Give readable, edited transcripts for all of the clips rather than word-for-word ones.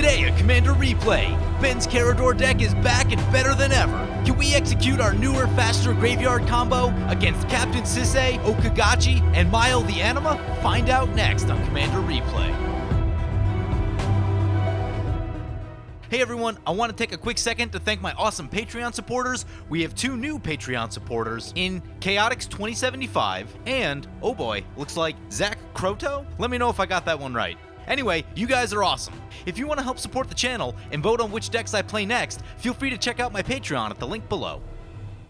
Today on Commander Replay, Ben's Karador deck is back and better than ever. Can we execute our newer, faster graveyard combo against Captain Sisay, O-kagachi, and Mayael the Anima? Find out next on Commander Replay. Hey everyone, I want to take a quick second to thank my awesome Patreon supporters. We have two new Patreon supporters in Chaotix 2075 and, oh boy, looks like Zach Croto? Let me know if I got that one right. Anyway, you guys are awesome. If you want to help support the channel and vote on which decks I play next, feel free to check out my Patreon at the link below.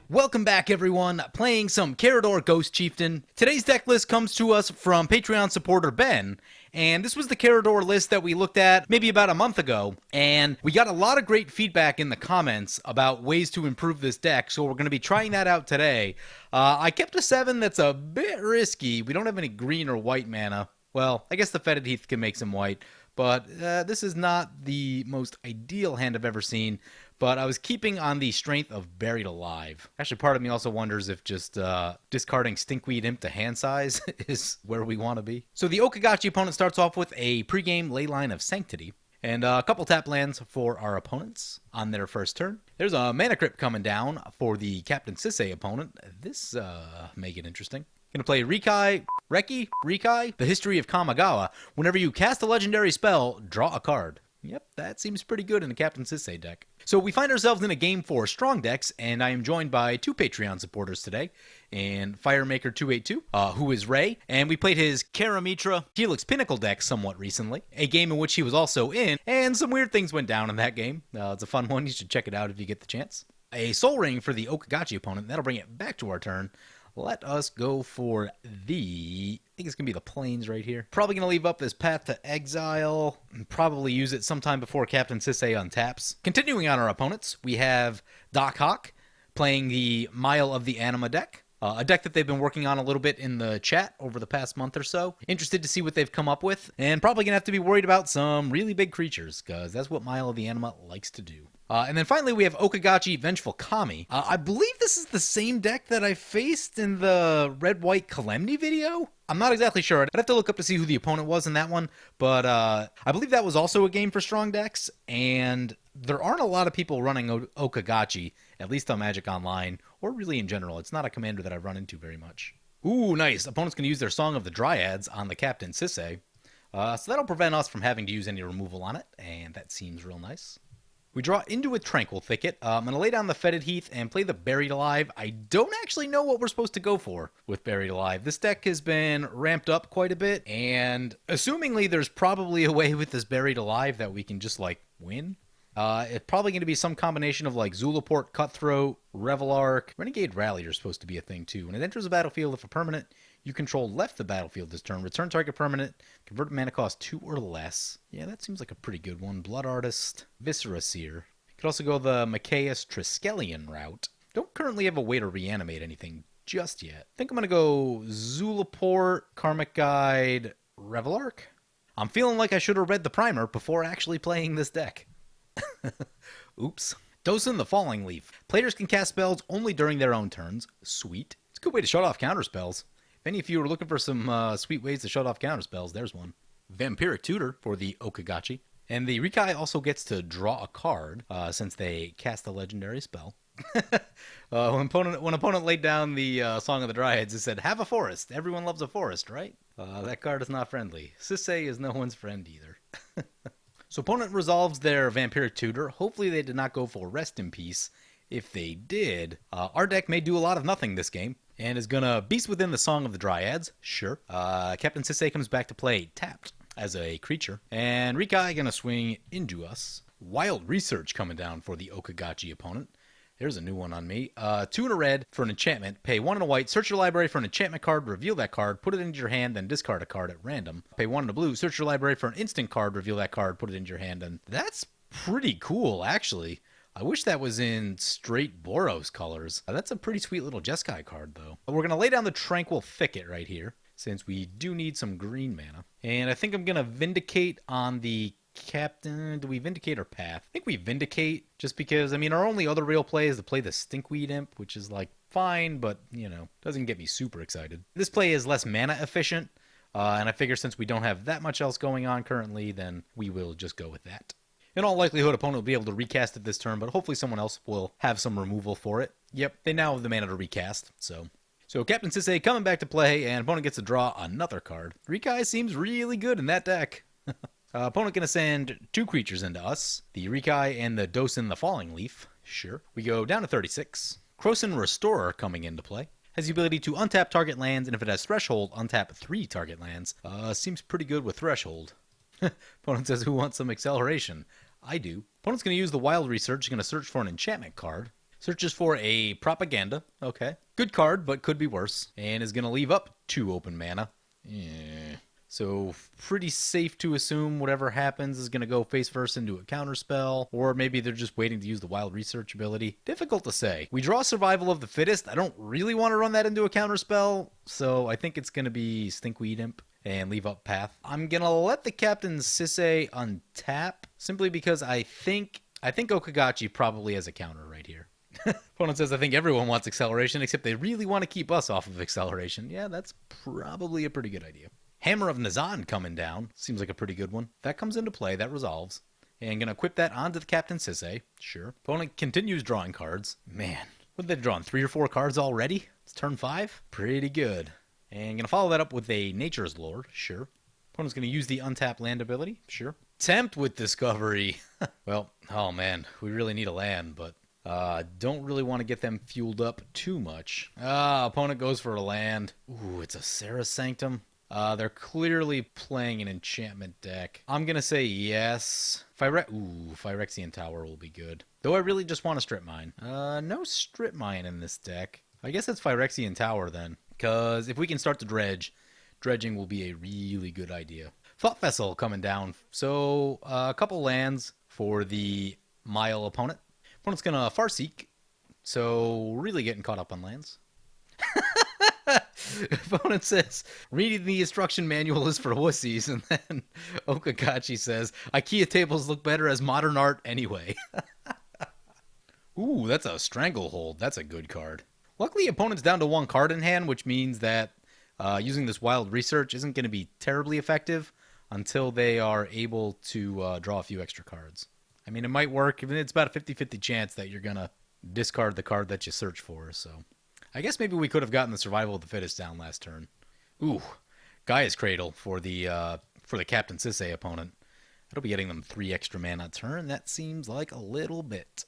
Welcome back everyone, playing some Karador Ghost Chieftain. Today's deck list comes to us from Patreon supporter Ben, and this was the Karador list that we looked at maybe about a month ago, and we got a lot of great feedback in the comments about ways to improve this deck, so we're going to be trying that out today. I kept a 7 that's a bit risky. We don't have any green or white mana. Well, I guess the Fetid Heath can make some white, but this is not the most ideal hand I've ever seen, but I was keeping on the strength of Buried Alive. Actually, part of me also wonders if just discarding Stinkweed Imp to hand size is where we want to be. So the O-kagachi opponent starts off with a pregame Leyline of Sanctity, and a couple tap lands for our opponents on their first turn. There's a Mana Crypt coming down for the Captain Sisay opponent. This may get interesting. Gonna play Rikai, the History of Kamigawa. Whenever you cast a legendary spell, draw a card. Yep, that seems pretty good in a Captain Sisay deck. So we find ourselves in a game for strong decks, and I am joined by two Patreon supporters today, and Firemaker282, who is Ray, and we played his Karamitra Helix Pinnacle deck somewhat recently, a game in which he was also in, and some weird things went down in that game. It's a fun one, you should check it out if you get the chance. A Soul Ring for the O-kagachi opponent, that'll bring it back to our turn. Let us go for I think it's going to be the Plains right here. Probably going to leave up this Path to Exile, and probably use it sometime before Captain Sisay untaps. Continuing on our opponents, we have Doc Hawk playing the Mayael of the Anima deck. A deck that they've been working on a little bit in the chat over the past month or so. Interested to see what they've come up with, and probably going to have to be worried about some really big creatures, because that's what Mayael of the Anima likes to do. And then finally we have O-kagachi Vengeful Kami. I believe this is the same deck that I faced in the Red-White Calamity video? I'm not exactly sure. I'd have to look up to see who the opponent was in that one, but I believe that was also a game for strong decks, and there aren't a lot of people running O-kagachi, at least on Magic Online, or really in general. It's not a commander that I've run into very much. Ooh, nice. Opponents can use their Song of the Dryads on the Captain Sisay, so that'll prevent us from having to use any removal on it, and that seems real nice. We draw into a Tranquil Thicket. I'm going to lay down the Fetid Heath and play the Buried Alive. I don't actually know what we're supposed to go for with Buried Alive. This deck has been ramped up quite a bit, and assumingly there's probably a way with this Buried Alive that we can just, like, win. It's probably going to be some combination of, like, Zulaport, Cutthroat, Revelark. Renegade Rally are supposed to be a thing, too. When it enters the battlefield, if a permanent you control left the battlefield this turn, return target permanent, convert mana cost 2 or less. Yeah, that seems like a pretty good one. Blood Artist, Viscera Seer. Could also go the Macaeus Triskelion route. Don't currently have a way to reanimate anything just yet. I think I'm going to go Zulaport, Karmic Guide, Revelark. I'm feeling like I should have read the primer before actually playing this deck. Oops. Dosen the Falling Leaf. Players can cast spells only during their own turns. Sweet. It's a good way to shut off counterspells. If any of you are looking for some sweet ways to shut off counterspells, there's one. Vampiric Tutor for the O-kagachi. And the Rikai also gets to draw a card since they cast a legendary spell. When opponent laid down the Song of the Dryads, it said, have a forest. Everyone loves a forest, right? That card is not friendly. Sisay is no one's friend either. So opponent resolves their Vampiric Tutor. Hopefully they did not go for Rest in Peace. If they did, our deck may do a lot of nothing this game, and is gonna Beast Within the Song of the Dryads, sure. Captain Sisay comes back to play tapped as a creature, and Rikai gonna swing into us. Wild Research coming down for the O-kagachi opponent. There's a new one on me. 2 and a red for an enchantment. Pay 1 and a white. Search your library for an enchantment card. Reveal that card. Put it into your hand. Then discard a card at random. Pay 1 and a blue. Search your library for an instant card. Reveal that card. Put it into your hand. And that's pretty cool, actually. I wish that was in straight Boros colors. That's a pretty sweet little Jeskai card, though. We're going to lay down the Tranquil Thicket right here, since we do need some green mana. And I think I'm going to Vindicate on the Captain. Do we Vindicate or Path? I think we Vindicate, just because, I mean, our only other real play is to play the Stinkweed Imp, which is, like, fine, but, you know, doesn't get me super excited. This play is less mana efficient, and I figure since we don't have that much else going on currently, then we will just go with that. In all likelihood, opponent will be able to recast it this turn, but hopefully someone else will have some removal for it. Yep, they now have the mana to recast, so Captain Sisay coming back to play, and opponent gets to draw another card. Rikai seems really good in that deck. Opponent gonna send 2 creatures into us, the Rikai and the Dosin the Falling Leaf. Sure. We go down to 36. Krosan Restorer coming into play. Has the ability to untap target lands, and if it has Threshold, untap 3 target lands. Seems pretty good with Threshold. Opponent says, who wants some acceleration? I do. Opponent's going to use the Wild Research, going to search for an enchantment card. Searches for a Propaganda. Okay. Good card, but could be worse. And is going to leave up 2 open mana. Yeah. So, pretty safe to assume whatever happens is going to go face first into a counterspell, or maybe they're just waiting to use the Wild Research ability. Difficult to say. We draw Survival of the Fittest. I don't really want to run that into a counterspell, so I think it's going to be Stinkweed Imp and leave up Path. I'm going to let the Captain Sisay untap, simply because I think O-kagachi probably has a counter right here. Opponent says, I think everyone wants acceleration, except they really want to keep us off of acceleration. Yeah, that's probably a pretty good idea. Hammer of Nazan coming down. Seems like a pretty good one. That comes into play. That resolves. And going to equip that onto the Captain Sisay. Sure. Opponent continues drawing cards. Man, what have they drawn? 3 or 4 cards already? It's turn 5? Pretty good. And going to follow that up with a Nature's Lore. Sure. Opponent's going to use the untap land ability. Sure. Tempt with Discovery. Well, oh man, we really need a land, but don't really want to get them fueled up too much. Opponent goes for a land. Ooh, it's a Sarah Sanctum. They're clearly playing an enchantment deck. I'm going to say yes. Phyrexian Tower will be good. Though I really just want a Strip Mine. No Strip Mine in this deck. I guess it's Phyrexian Tower then. Because if we can start to dredge, dredging will be a really good idea. Thought Vessel coming down. So, a couple lands for the Mayael opponent. Opponent's going to Farseek. So, really getting caught up on lands. Opponent says, reading the instruction manual is for wussies, and then O-kagachi says, IKEA tables look better as modern art anyway. Ooh, that's a Stranglehold. That's a good card. Luckily, opponent's down to 1 card in hand, which means that using this Wild Research isn't going to be terribly effective until they are able to draw a few extra cards. I mean, it might work. It's about a 50-50 chance that you're going to discard the card that you search for, so I guess maybe we could have gotten the Survival of the Fittest down last turn. Ooh, Gaia's Cradle for the Captain Sisay opponent. That'll be getting them 3 extra mana a turn. That seems like a little bit.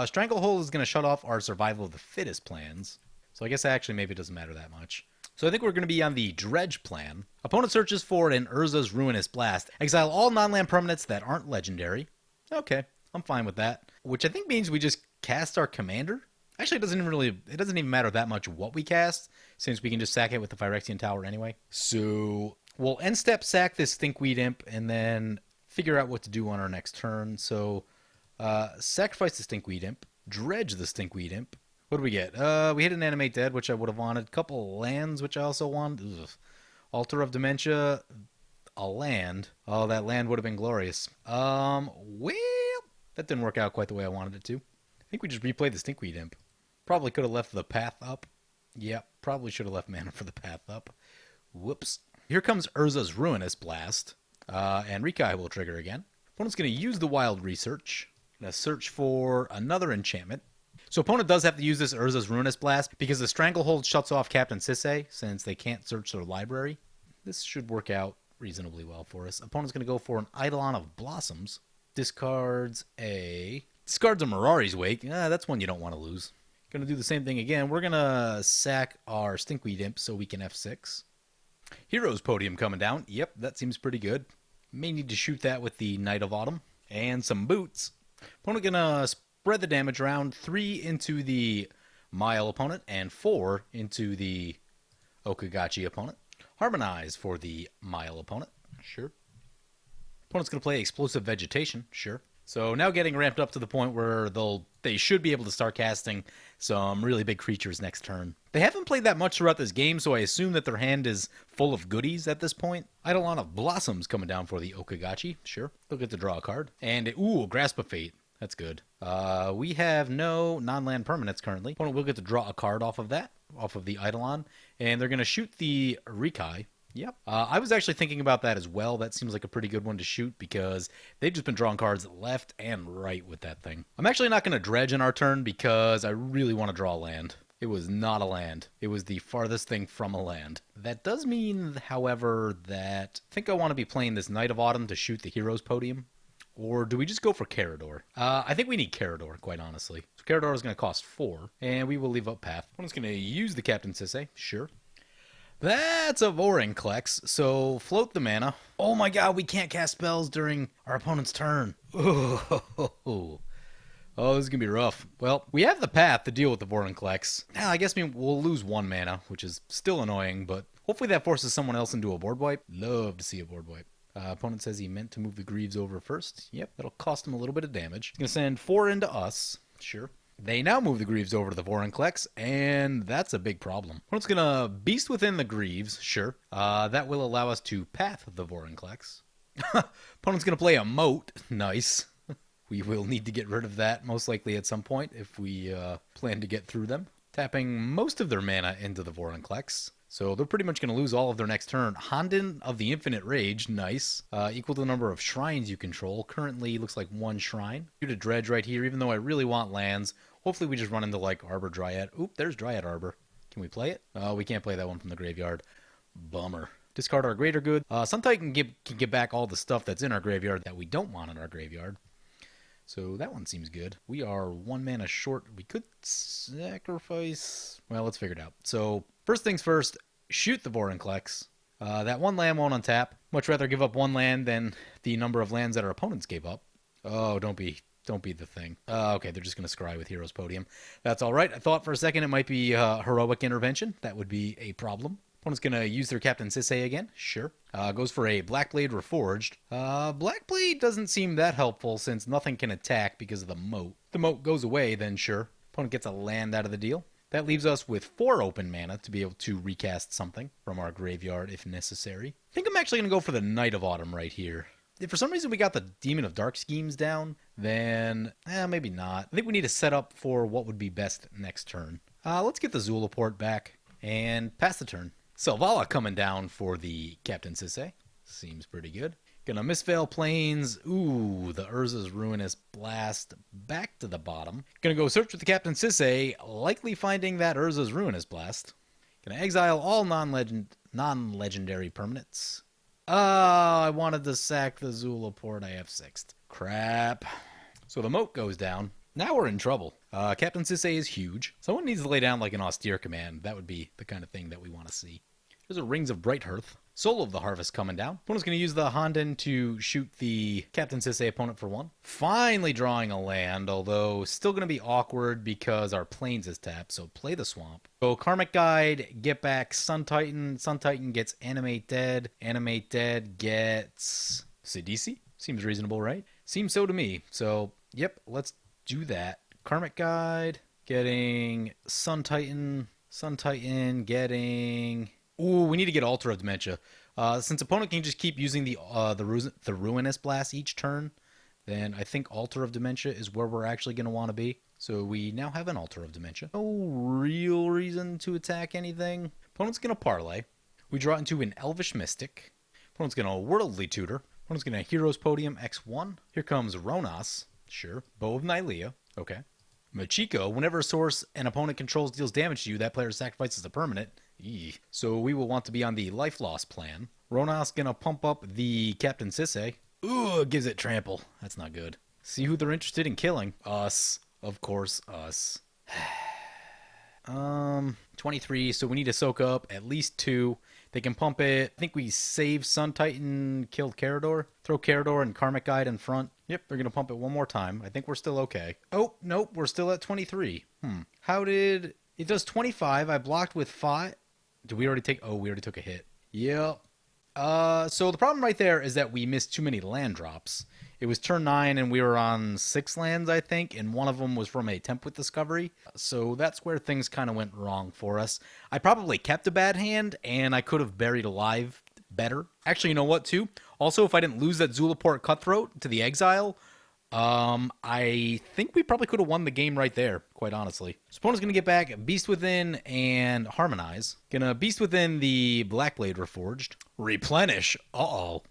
Stranglehold is going to shut off our Survival of the Fittest plans. So I guess actually maybe it doesn't matter that much. So I think we're going to be on the Dredge plan. Opponent searches for an Urza's Ruinous Blast. Exile all non-land permanents that aren't legendary. Okay, I'm fine with that. Which I think means we just cast our commander. Actually, it doesn't even matter that much what we cast, since we can just sack it with the Phyrexian Tower anyway. So we'll end step sack this Stinkweed Imp and then figure out what to do on our next turn. So sacrifice the Stinkweed Imp, dredge the Stinkweed Imp. What do we get? We hit an Animate Dead, which I would have wanted. Couple lands, which I also wanted. Ugh. Altar of Dementia, a land. Oh, that land would have been glorious. Well, that didn't work out quite the way I wanted it to. I think we just replayed the Stinkweed Imp. Probably could have left the path up. Yep, probably should have left mana for the path up. Whoops. Here comes Urza's Ruinous Blast. And Rikai will trigger again. Opponent's going to use the Wild Research. Going to search for another enchantment. So opponent does have to use this Urza's Ruinous Blast because the Stranglehold shuts off Captain Sisay since they can't search their library. This should work out reasonably well for us. Opponent's going to go for an Eidolon of Blossoms. Discards a Mirari's Wake. That's one you don't want to lose. Going to do the same thing again. We're going to sack our Stinkweed Imp so we can F6. Heroes Podium coming down. Yep, that seems pretty good. May need to shoot that with the Knight of Autumn. And some boots. Opponent going to spread the damage around. 3 into the Mayael opponent and 4 into the O-kagachi opponent. Harmonize for the Mayael opponent. Sure. Opponent's going to play Explosive Vegetation. Sure. So now getting ramped up to the point where they should be able to start casting some really big creatures next turn. They haven't played that much throughout this game, so I assume that their hand is full of goodies at this point. Eidolon of Blossoms coming down for the O-kagachi. Sure. They'll get to draw a card. And, Grasp of Fate. That's good. We have no non-land permanents currently. Opponent will get to draw a card off of that, off of the Eidolon. And they're going to shoot the Rikai. Yep. I was actually thinking about that as well. That seems like a pretty good one to shoot because they've just been drawing cards left and right with that thing. I'm actually not going to dredge in our turn because I really want to draw a land. It was not a land. It was the farthest thing from a land. That does mean, however, that I think I want to be playing this Knight of Autumn to shoot the Hero's Podium. Or do we just go for Karador? I think we need Karador, quite honestly. So Karador is going to cost 4, and we will leave up path. I'm just going to use the Captain Sisay, sure. That's a Vorinclex, so float the mana. Oh my god, we can't cast spells during our opponent's turn. Oh, this is going to be rough. Well, we have the path to deal with the Vorinclex. Now, I guess we'll lose 1 mana, which is still annoying, but hopefully that forces someone else into a board wipe. Love to see a board wipe. Opponent says he meant to move the Greaves over first. Yep, that'll cost him a little bit of damage. He's going to send 4 into us. Sure. They now move the Greaves over to the Vorinclex, and that's a big problem. Opponent's going to Beast Within the Greaves. Sure. That will allow us to path the Vorinclex. Opponent's going to play a Moat. Nice. We will need to get rid of that, most likely at some point, if we plan to get through them. Tapping most of their mana into the Vorinclex. So they're pretty much going to lose all of their next turn. Honden of the Infinite Rage, nice. Equal to the number of shrines you control. Currently looks like 1 shrine. Due to dredge right here, even though I really want lands. Hopefully we just run into like Arbor Dryad. Oop, there's Dryad Arbor. Can we play it? We can't play that one from the graveyard. Bummer. Discard our Greater Good. Sun Titan can get back all the stuff that's in our graveyard that we don't want in our graveyard. So that one seems good. We are 1 mana short. We could sacrifice... Well, let's figure it out. So first things first, shoot the Vorinclex. That 1 land won't untap. Much rather give up 1 land than the number of lands that our opponents gave up. Oh, don't be the thing. Okay, they're just going to scry with Hero's Podium. That's all right. I thought for a second it might be Heroic Intervention. That would be a problem. Opponent's going to use their Captain Sisay again. Sure. Goes for a Blackblade Reforged. Blackblade doesn't seem that helpful since nothing can attack because of the moat. If the moat goes away, then sure. Opponent gets a land out of the deal. That leaves us with 4 open mana to be able to recast something from our graveyard if necessary. I think I'm actually going to go for the Knight of Autumn right here. If for some reason we got the Demon of Dark Schemes down, then maybe not. I think we need to set up for what would be best next turn. Let's get the Zulaport back and pass the turn. Selvala coming down for the Captain Sisay. Seems pretty good. Gonna Mistveil Plains. Ooh, the Urza's Ruinous Blast back to the bottom. Gonna go search with the Captain Sisay, likely finding that Urza's Ruinous Blast. Gonna exile all non-legendary permanents. I wanted to sack the Zulaport. I have 6th. Crap. So the moat goes down. Now we're in trouble. Captain Sisay is huge. Someone needs to lay down like an austere command. That would be the kind of thing that we want to see. There's a Rings of Bright Hearth. Soul of the Harvest coming down. Opponent's going to use the Honden to shoot the Captain Sisay opponent for 1. Finally drawing a land, although still going to be awkward because our Plains is tapped, so play the Swamp. So Karmic Guide, get back Sun Titan. Sun Titan gets Animate Dead. Animate Dead gets Sidisi. Seems reasonable, right? Seems so to me. So, yep, let's do that. Karmic Guide, getting Sun Titan getting... Ooh, we need to get Altar of Dementia. Since opponent can just keep using the Ruinous Blast each turn, then I think Altar of Dementia is where we're actually going to want to be. So we now have an Altar of Dementia. No real reason to attack anything. Opponent's going to Parlay. We draw into an Elvish Mystic. Opponent's going to Worldly Tutor. Opponent's going to Hero's Podium X1. Here comes Ronas. Sure. Bow of Nylea. Okay. Machiko. Whenever a source an opponent controls deals damage to you, that player sacrifices a permanent. Eee. So we will want to be on the life loss plan. Ronas gonna pump up the Captain Sisay. Ooh, gives it trample. That's not good. See who they're interested in killing. Us. Of course, us. 23, so we need to soak up at least 2. They can pump it. I think we save Sun Titan, killed Karador. Throw Karador and Karmic Guide in front. Yep, they're going to pump it 1 more time. I think we're still okay. Oh, nope, we're still at 23. How did... It does 25. I blocked with 5. Did we already take... Oh, we already took a hit. Yep. So the problem right there is that we missed too many land drops. It was turn 9 and we were on 6 lands, I think, and one of them was from a Temp with Discovery. So that's where things kind of went wrong for us. I probably kept a bad hand, and I could have buried alive better. Actually, you know what, too? Also, if I didn't lose that Zulaport Cutthroat to the exile, I think we probably could have won the game right there, quite honestly. So opponent's going to get back Beast Within and Harmonize. Gonna Beast Within the Blackblade Reforged. Replenish. Uh-oh.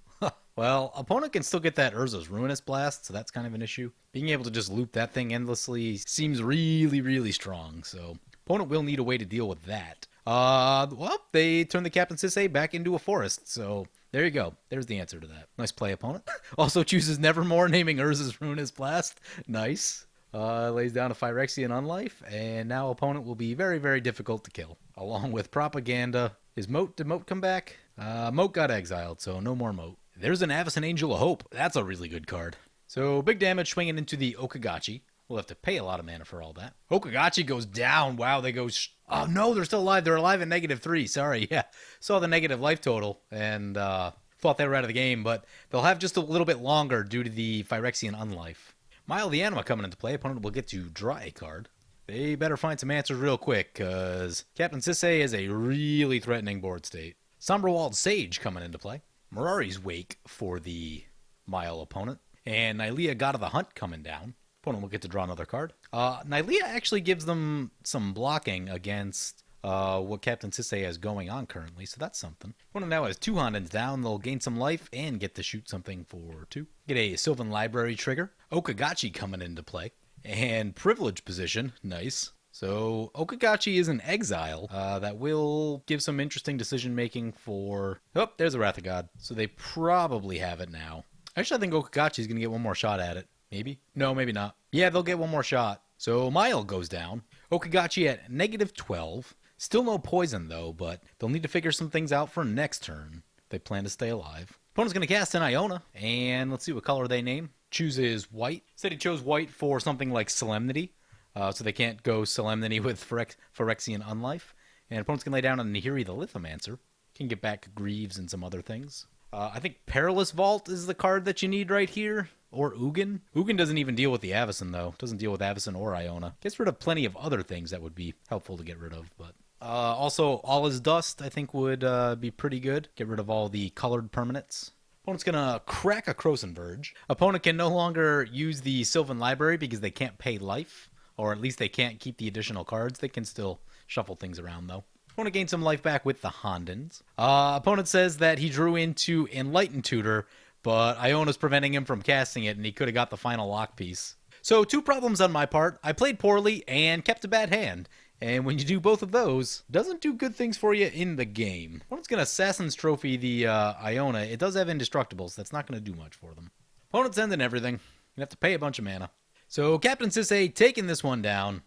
Well, opponent can still get that Urza's Ruinous Blast, so that's kind of an issue. Being able to just loop that thing endlessly seems really, really strong, so opponent will need a way to deal with that. Well, they turn the Captain Sisay back into a forest, so there you go. There's the answer to that. Nice play, opponent. Also chooses Nevermore, naming Urza's Ruinous Blast. Nice. Lays down a Phyrexian Unlife, and now opponent will be very, very difficult to kill. Along with Propaganda. Is Moat, did Moat come back? Moat got exiled, so no more Moat. There's an Avacyn Angel of Hope. That's a really good card. So big damage swinging into the O-kagachi. We'll have to pay a lot of mana for all that. O-kagachi goes down. Wow, they go... Oh, no, they're still alive. They're alive at -3. Sorry, yeah. Saw the negative life total and thought they were out of the game, but they'll have just a little bit longer due to the Phyrexian Unlife. Mayael the Anima coming into play. Opponent will get to draw a card. They better find some answers real quick, because Captain Sisay is a really threatening board state. Sombrewald Sage coming into play. Mirari's Wake for the Mayael opponent. And Nylea God of the Hunt coming down. Opponent will get to draw another card. Nylea actually gives them some blocking against what Captain Sisay has going on currently, so that's something. Opponent now has 2 Hondens down. They'll gain some life and get to shoot something for 2. Get a Sylvan Library trigger. O-kagachi coming into play. And Privilege position. Nice. So O-kagachi is an exile that will give some interesting decision making for... Oh, there's a Wrath of God. So they probably have it now. Actually, I think O-kagachi is going to get one more shot at it. Maybe? No, maybe not. Yeah, they'll get one more shot. So Mayael goes down. O-kagachi at -12. Still no poison, though, but they'll need to figure some things out for next turn. They plan to stay alive. Opponent's going to cast an Iona, and let's see what color they name. Chooses white. Said he chose white for something like Solemnity. So they can't go Solemnity with Phyrexian Unlife. And opponents can lay down a Nahiri the Lithomancer. Can get back Greaves and some other things. I think Perilous Vault is the card that you need right here. Or Ugin. Ugin doesn't even deal with the Avacyn, though. Doesn't deal with Avacyn or Iona. Gets rid of plenty of other things that would be helpful to get rid of. But also, All is Dust, I think, would be pretty good. Get rid of all the colored permanents. Opponent's going to crack a Croson Verge. Opponent can no longer use the Sylvan Library because they can't pay life. Or at least they can't keep the additional cards. They can still shuffle things around, though. Opponent gains some life back with the Hondens. Opponent says that he drew into Enlightened Tutor, but Iona's preventing him from casting it, and he could have got the final lock piece. So 2 problems on my part. I played poorly and kept a bad hand. And when you do both of those, doesn't do good things for you in the game. Opponent's going to Assassin's Trophy the Iona. It does have Indestructibles. That's not going to do much for them. Opponent's ending everything. You have to pay a bunch of mana. So Captain Sisay taking this one down.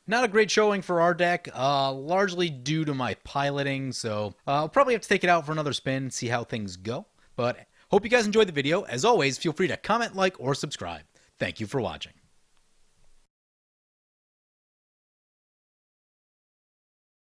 Not a great showing for our deck, largely due to my piloting, so I'll probably have to take it out for another spin, see how things go. But hope you guys enjoyed the video. As always, feel free to comment, like, or subscribe. Thank you for watching.